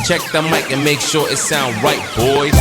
Check the mic and make sure it sound right, boys.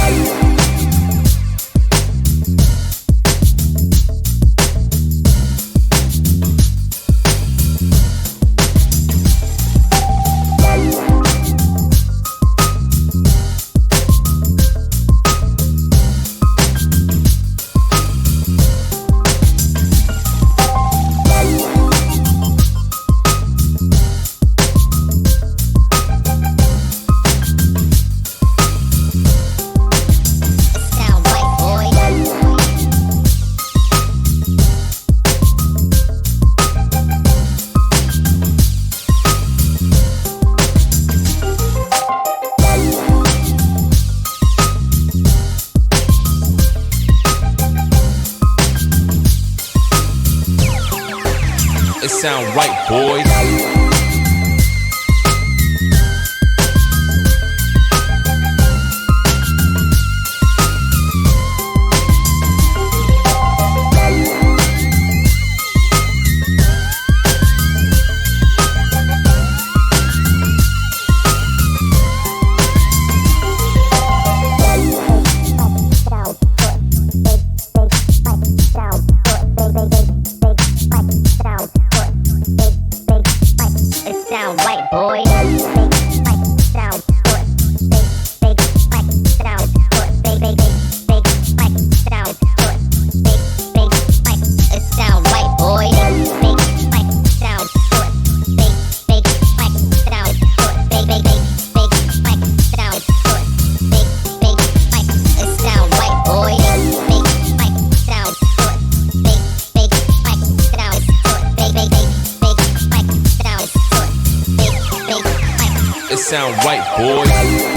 It sound right, boys. Sound white, boy. Sound it sound white, boy. It sound white, boy. It sound right, boys.